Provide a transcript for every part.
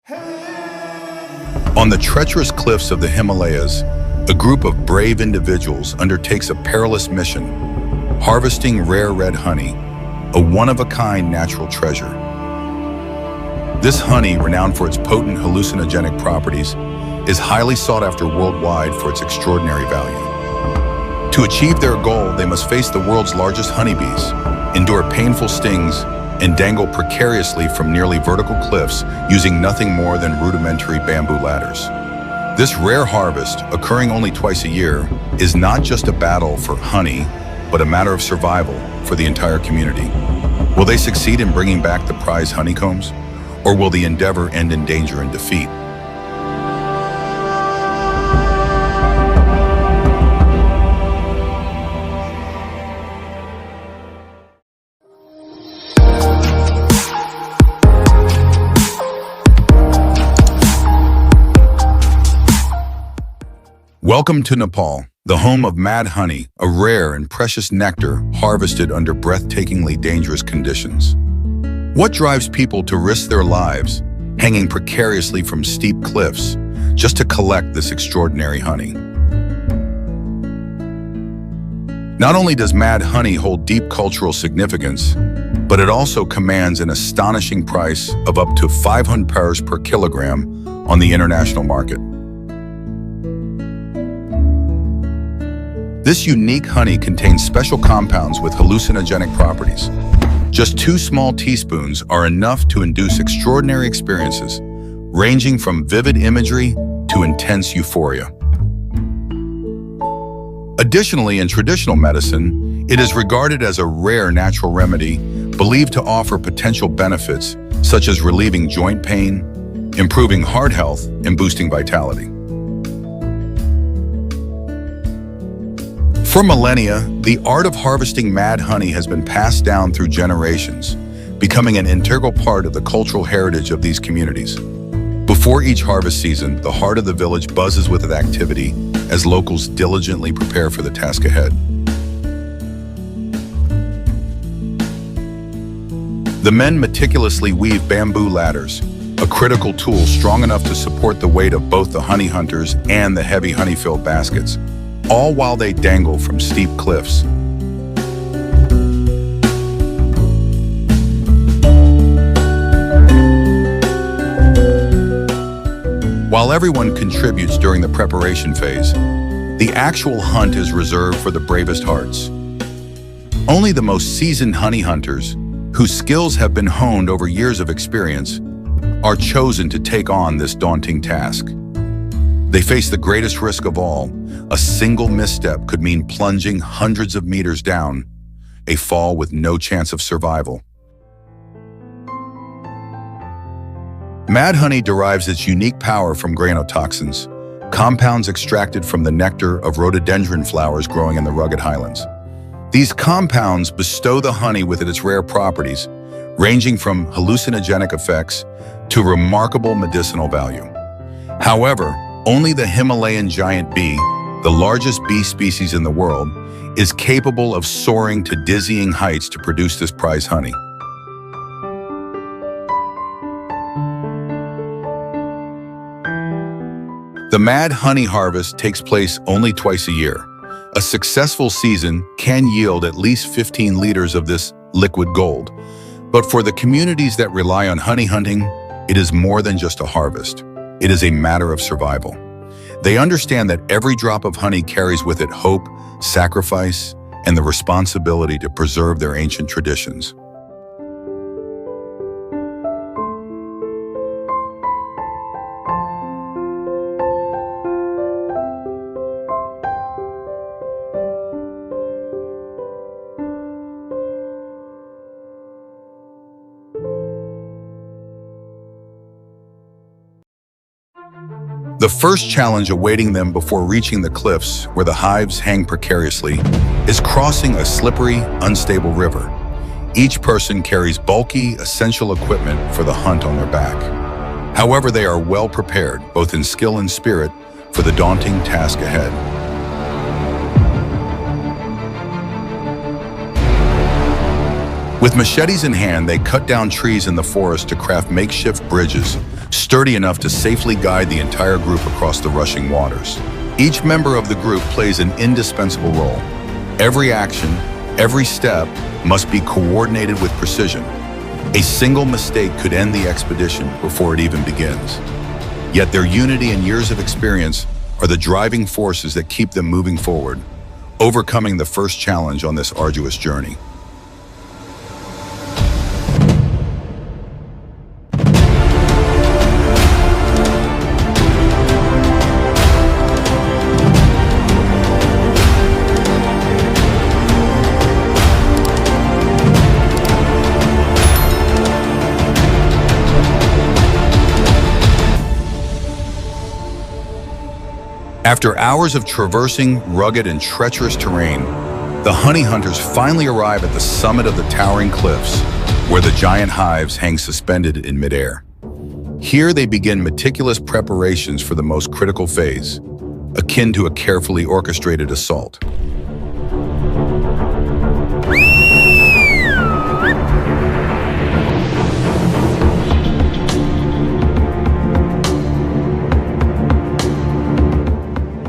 On the treacherous cliffs of the Himalayas, a group of brave individuals undertakes a perilous mission, harvesting rare red honey, a one-of-a-kind natural treasure. This honey, renowned for its potent hallucinogenic properties, is highly sought after worldwide for its extraordinary value. To achieve their goal, they must face the world's largest honeybees, endure painful stings, and dangle precariously from nearly vertical cliffs using nothing more than rudimentary bamboo ladders. This rare harvest, occurring only twice a year, is not just a battle for honey, but a matter of survival for the entire community. Will they succeed in bringing back the prize honeycombs, or will the endeavor end in danger and defeat? Welcome to Nepal, the home of mad honey, a rare and precious nectar harvested under breathtakingly dangerous conditions. What drives people to risk their lives, hanging precariously from steep cliffs, just to collect this extraordinary honey? Not only does mad honey hold deep cultural significance, but it also commands an astonishing price of up to 500 paras per kilogram on the international market. This unique honey contains special compounds with hallucinogenic properties. Just 2 small teaspoons are enough to induce extraordinary experiences, ranging from vivid imagery to intense euphoria. Additionally, in traditional medicine, it is regarded as a rare natural remedy believed to offer potential benefits such as relieving joint pain, improving heart health, and boosting vitality. For millennia, the art of harvesting mad honey has been passed down through generations, becoming an integral part of the cultural heritage of these communities. Before each harvest season, the heart of the village buzzes with activity as locals diligently prepare for the task ahead. The men meticulously weave bamboo ladders, a critical tool strong enough to support the weight of both the honey hunters and the heavy honey-filled baskets, all while they dangle from steep cliffs. While everyone contributes during the preparation phase, the actual hunt is reserved for the bravest hearts. Only the most seasoned honey hunters, whose skills have been honed over years of experience, are chosen to take on this daunting task. They face the greatest risk of all. A single misstep could mean plunging hundreds of meters down, a fall with no chance of survival. Mad honey derives its unique power from grainotoxins, compounds extracted from the nectar of rhododendron flowers growing in the rugged highlands. These compounds bestow the honey with its rare properties, ranging from hallucinogenic effects to remarkable medicinal value. However, only the Himalayan giant bee, the largest bee species in the world, is capable of soaring to dizzying heights to produce this prize honey. The mad honey harvest takes place only twice a year. A successful season can yield at least 15 liters of this liquid gold. But for the communities that rely on honey hunting, it is more than just a harvest. It is a matter of survival. They understand that every drop of honey carries with it hope, sacrifice, and the responsibility to preserve their ancient traditions. The first challenge awaiting them before reaching the cliffs where the hives hang precariously is crossing a slippery, unstable river. Each person carries bulky, essential equipment for the hunt on their back. However, they are well prepared, both in skill and spirit, for the daunting task ahead. With machetes in hand, they cut down trees in the forest to craft makeshift bridges, sturdy enough to safely guide the entire group across the rushing waters. Each member of the group plays an indispensable role. Every action, every step must be coordinated with precision. A single mistake could end the expedition before it even begins. Yet their unity and years of experience are the driving forces that keep them moving forward, overcoming the first challenge on this arduous journey. After hours of traversing rugged and treacherous terrain, the honey hunters finally arrive at the summit of the towering cliffs, where the giant hives hang suspended in midair. Here they begin meticulous preparations for the most critical phase, akin to a carefully orchestrated assault.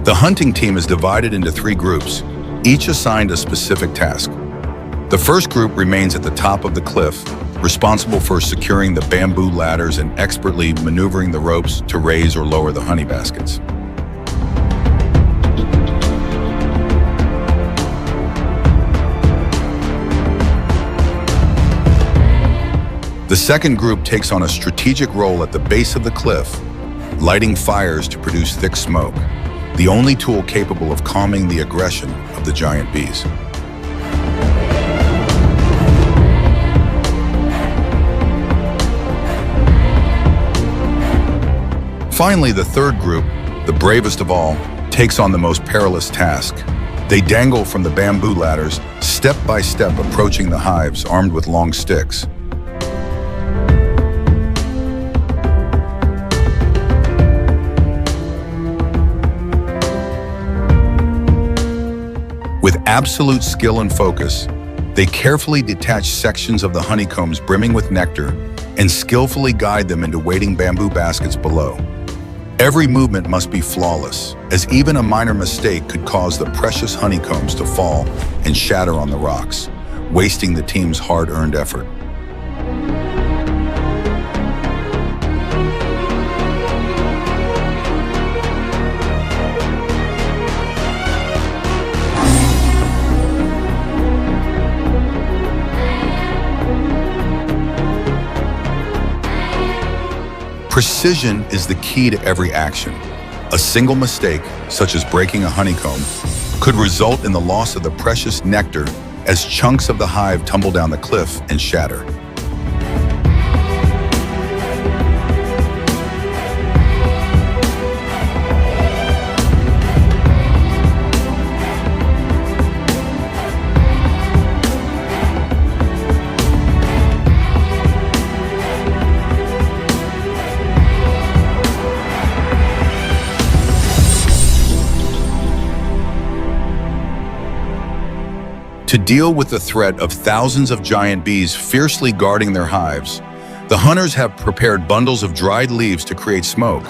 The hunting team is divided into 3 groups, each assigned a specific task. The first group remains at the top of the cliff, responsible for securing the bamboo ladders and expertly maneuvering the ropes to raise or lower the honey baskets. The second group takes on a strategic role at the base of the cliff, lighting fires to produce thick smoke, the only tool capable of calming the aggression of the giant bees. Finally, the third group, the bravest of all, takes on the most perilous task. They dangle from the bamboo ladders, step by step approaching the hives armed with long sticks. With absolute skill and focus, they carefully detach sections of the honeycombs brimming with nectar and skillfully guide them into waiting bamboo baskets below. Every movement must be flawless, as even a minor mistake could cause the precious honeycombs to fall and shatter on the rocks, wasting the team's hard-earned effort. Precision is the key to every action. A single mistake, such as breaking a honeycomb, could result in the loss of the precious nectar as chunks of the hive tumble down the cliff and shatter. To deal with the threat of thousands of giant bees fiercely guarding their hives, the hunters have prepared bundles of dried leaves to create smoke,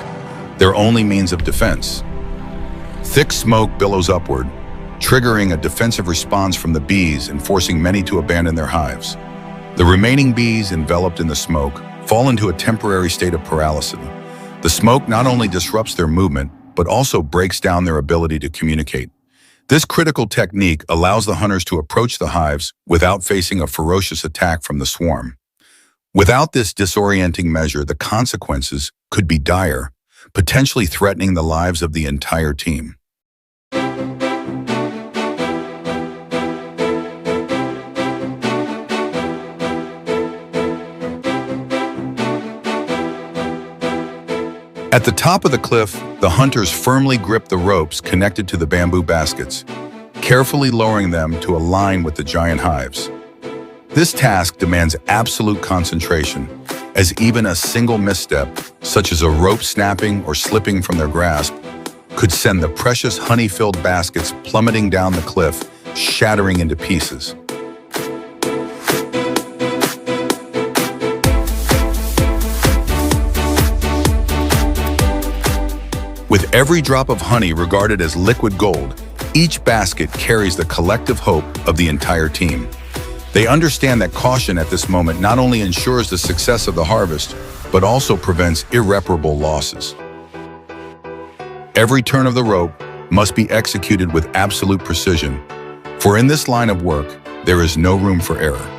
their only means of defense. Thick smoke billows upward, triggering a defensive response from the bees and forcing many to abandon their hives. The remaining bees, enveloped in the smoke, fall into a temporary state of paralysis. The smoke not only disrupts their movement, but also breaks down their ability to communicate. This critical technique allows the hunters to approach the hives without facing a ferocious attack from the swarm. Without this disorienting measure, the consequences could be dire, potentially threatening the lives of the entire team. At the top of the cliff, the hunters firmly grip the ropes connected to the bamboo baskets, carefully lowering them to align with the giant hives. This task demands absolute concentration, as even a single misstep, such as a rope snapping or slipping from their grasp, could send the precious honey-filled baskets plummeting down the cliff, shattering into pieces. With every drop of honey regarded as liquid gold, each basket carries the collective hope of the entire team. They understand that caution at this moment not only ensures the success of the harvest, but also prevents irreparable losses. Every turn of the rope must be executed with absolute precision, for in this line of work, there is no room for error.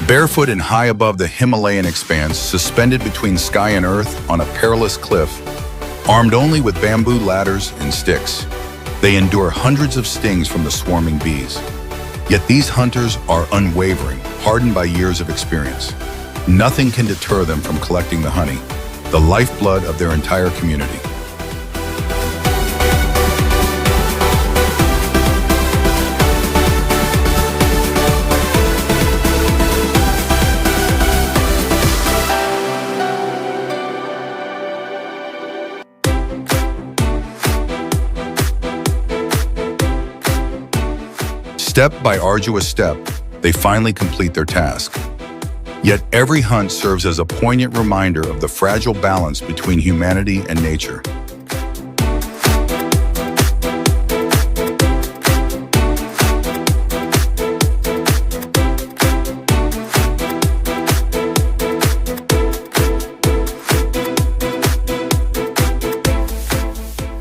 Barefoot and high above the Himalayan expanse, suspended between sky and earth on a perilous cliff, armed only with bamboo ladders and sticks, they endure hundreds of stings from the swarming bees. Yet these hunters are unwavering, hardened by years of experience. Nothing can deter them from collecting the honey, the lifeblood of their entire community. Step by arduous step, they finally complete their task. Yet every hunt serves as a poignant reminder of the fragile balance between humanity and nature.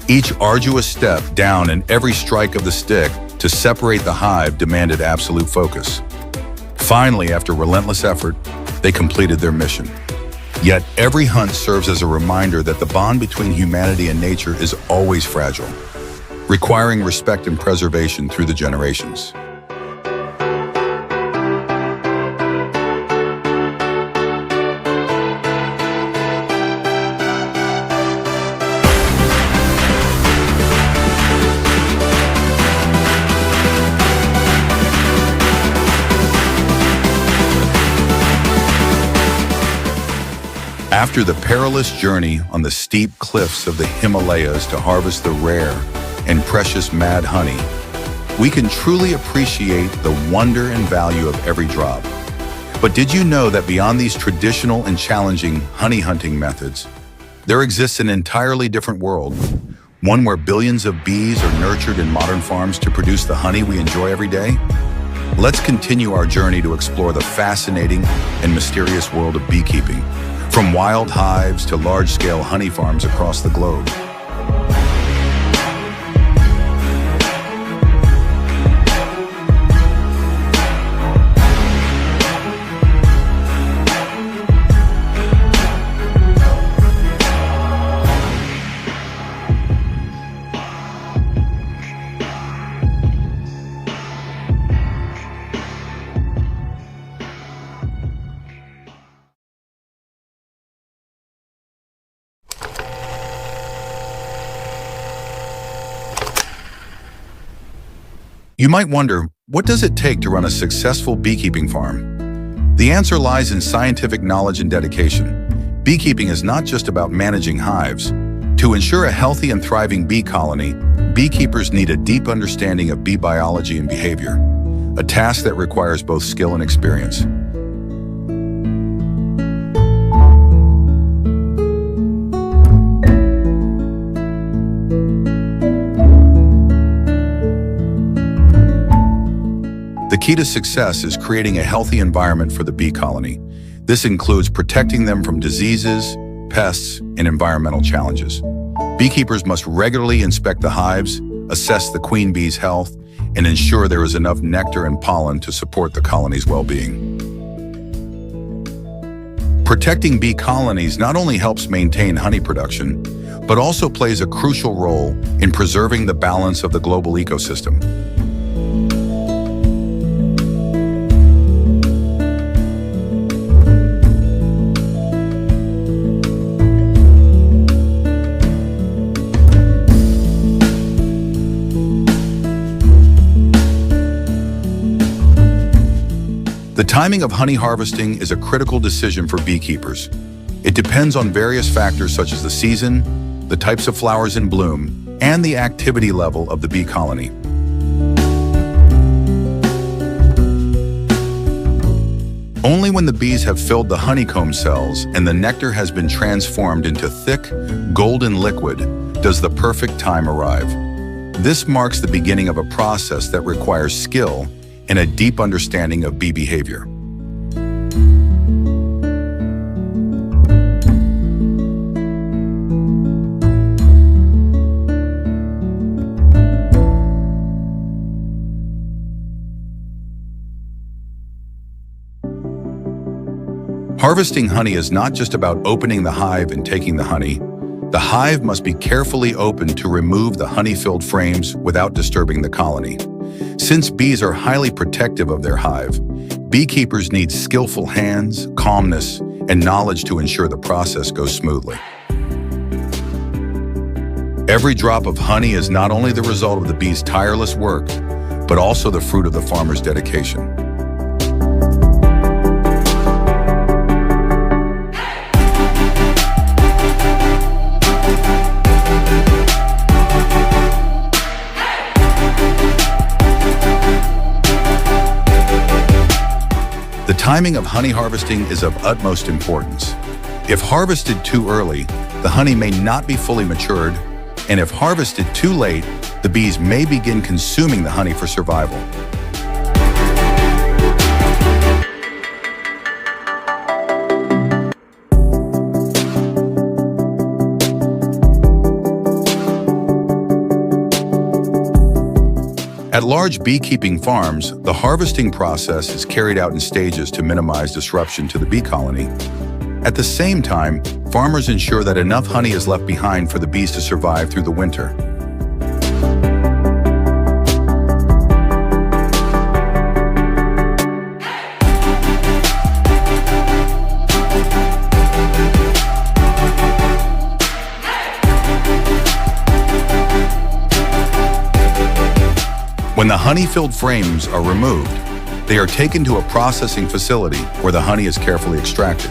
Each arduous step down and every strike of the stick to separate the hive demanded absolute focus. Finally, after relentless effort, they completed their mission. Yet every hunt serves as a reminder that the bond between humanity and nature is always fragile, requiring respect and preservation through the generations. After the perilous journey on the steep cliffs of the Himalayas to harvest the rare and precious mad honey, we can truly appreciate the wonder and value of every drop. But did you know that beyond these traditional and challenging honey hunting methods, there exists an entirely different world, one where billions of bees are nurtured in modern farms to produce the honey we enjoy every day? Let's continue our journey to explore the fascinating and mysterious world of beekeeping, from wild hives to large-scale honey farms across the globe. You might wonder, what does it take to run a successful beekeeping farm? The answer lies in scientific knowledge and dedication. Beekeeping is not just about managing hives. To ensure a healthy and thriving bee colony, beekeepers need a deep understanding of bee biology and behavior, a task that requires both skill and experience. The key to success is creating a healthy environment for the bee colony. This includes protecting them from diseases, pests, and environmental challenges. Beekeepers must regularly inspect the hives, assess the queen bee's health, and ensure there is enough nectar and pollen to support the colony's well-being. Protecting bee colonies not only helps maintain honey production, but also plays a crucial role in preserving the balance of the global ecosystem. The timing of honey harvesting is a critical decision for beekeepers. It depends on various factors such as the season, the types of flowers in bloom, and the activity level of the bee colony. Only when the bees have filled the honeycomb cells and the nectar has been transformed into thick, golden liquid does the perfect time arrive. This marks the beginning of a process that requires skill and a deep understanding of bee behavior. Harvesting honey is not just about opening the hive and taking the honey. The hive must be carefully opened to remove the honey-filled frames without disturbing the colony. Since bees are highly protective of their hive, beekeepers need skillful hands, calmness, and knowledge to ensure the process goes smoothly. Every drop of honey is not only the result of the bee's tireless work, but also the fruit of the farmer's dedication. The timing of honey harvesting is of utmost importance. If harvested too early, the honey may not be fully matured, and if harvested too late, the bees may begin consuming the honey for survival. At large beekeeping farms, the harvesting process is carried out in stages to minimize disruption to the bee colony. At the same time, farmers ensure that enough honey is left behind for the bees to survive through the winter. When the honey-filled frames are removed, they are taken to a processing facility where the honey is carefully extracted.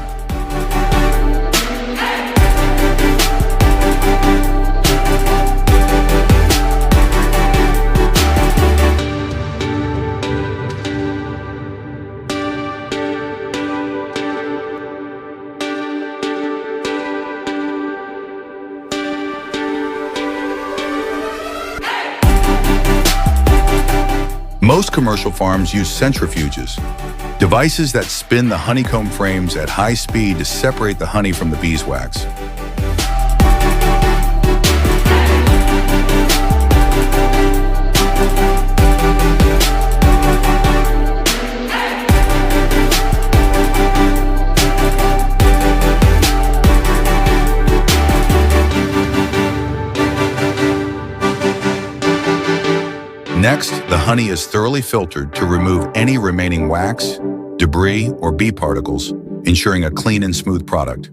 Most commercial farms use centrifuges, devices that spin the honeycomb frames at high speed to separate the honey from the beeswax. Next, the honey is thoroughly filtered to remove any remaining wax, debris, or bee particles, ensuring a clean and smooth product.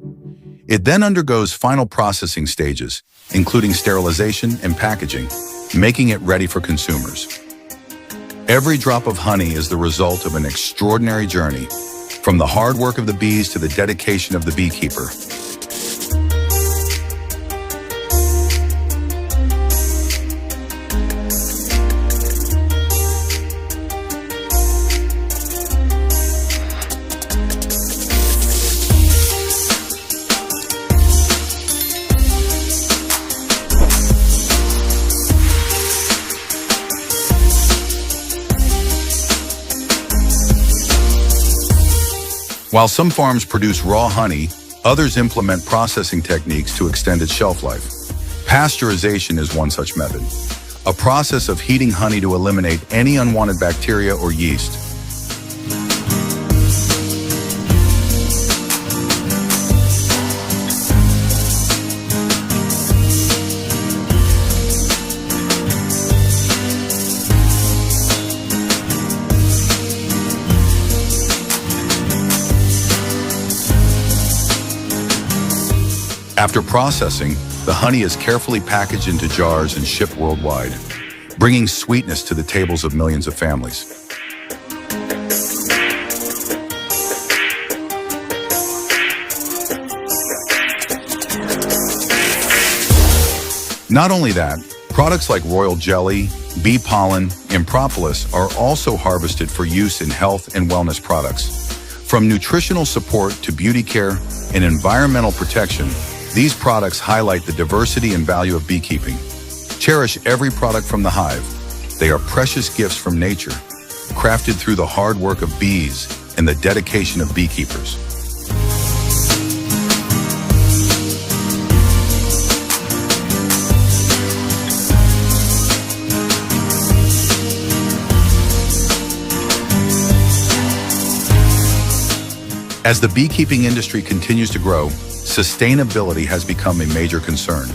It then undergoes final processing stages, including sterilization and packaging, making it ready for consumers. Every drop of honey is the result of an extraordinary journey, from the hard work of the bees to the dedication of the beekeeper. While some farms produce raw honey, others implement processing techniques to extend its shelf life. Pasteurization is one such method, a process of heating honey to eliminate any unwanted bacteria or yeast. After processing, the honey is carefully packaged into jars and shipped worldwide, bringing sweetness to the tables of millions of families. Not only that, Products like royal jelly, bee pollen, and propolis are also harvested for use in health and wellness products. From nutritional support to beauty care and environmental protection, these products highlight the diversity and value of beekeeping. Cherish every product from the hive. They are precious gifts from nature, crafted through the hard work of bees and the dedication of beekeepers. As the beekeeping industry continues to grow, sustainability has become a major concern.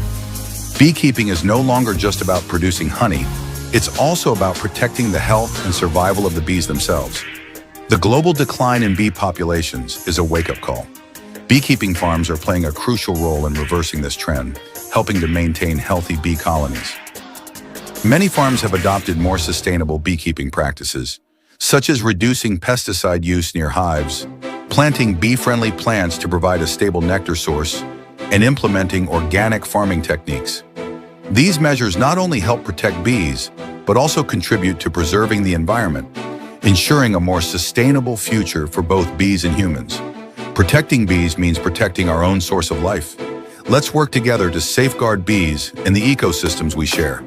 Beekeeping is no longer just about producing honey, it's also about protecting the health and survival of the bees themselves. The global decline in bee populations is a wake-up call. Beekeeping farms are playing a crucial role in reversing this trend, helping to maintain healthy bee colonies. Many farms have adopted more sustainable beekeeping practices, such as reducing pesticide use near hives, planting bee-friendly plants to provide a stable nectar source, and implementing organic farming techniques. These measures not only help protect bees, but also contribute to preserving the environment, ensuring a more sustainable future for both bees and humans. Protecting bees means protecting our own source of life. Let's work together to safeguard bees and the ecosystems we share.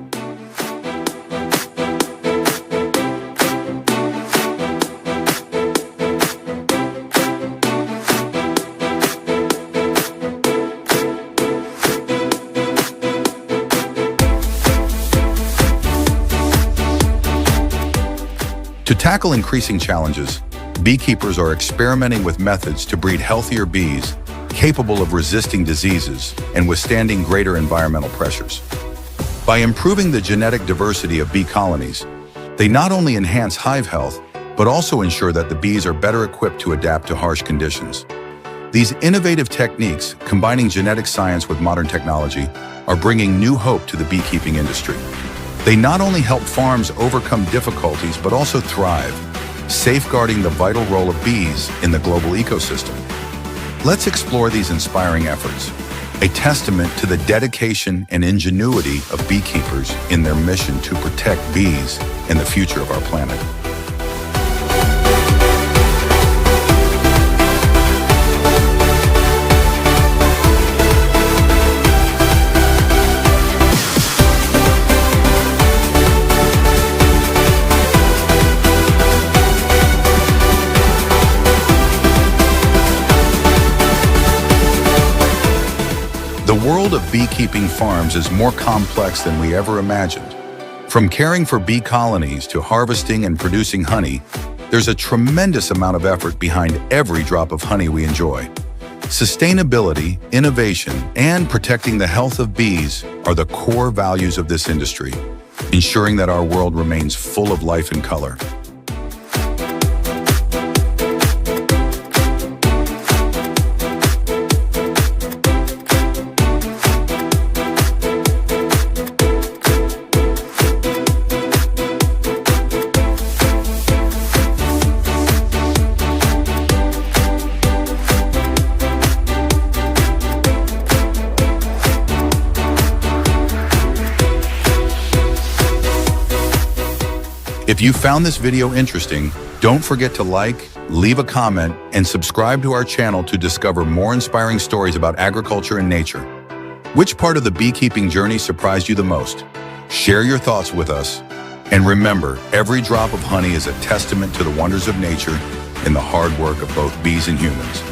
To tackle increasing challenges, beekeepers are experimenting with methods to breed healthier bees capable of resisting diseases and withstanding greater environmental pressures. By improving the genetic diversity of bee colonies, they not only enhance hive health, but also ensure that the bees are better equipped to adapt to harsh conditions. These innovative techniques, combining genetic science with modern technology, are bringing new hope to the beekeeping industry. They not only help farms overcome difficulties, but also thrive, safeguarding the vital role of bees in the global ecosystem. Let's explore these inspiring efforts, a testament to the dedication and ingenuity of beekeepers in their mission to protect bees and the future of our planet. The world of beekeeping farms is more complex than we ever imagined. From caring for bee colonies to harvesting and producing honey, there's a tremendous amount of effort behind every drop of honey we enjoy. Sustainability, innovation, and protecting the health of bees are the core values of this industry, ensuring that our world remains full of life and color. If you found this video interesting, don't forget to like, leave a comment, and subscribe to our channel to discover more inspiring stories about agriculture and nature. Which part of the beekeeping journey surprised you the most? Share your thoughts with us. And remember, every drop of honey is a testament to the wonders of nature and the hard work of both bees and humans.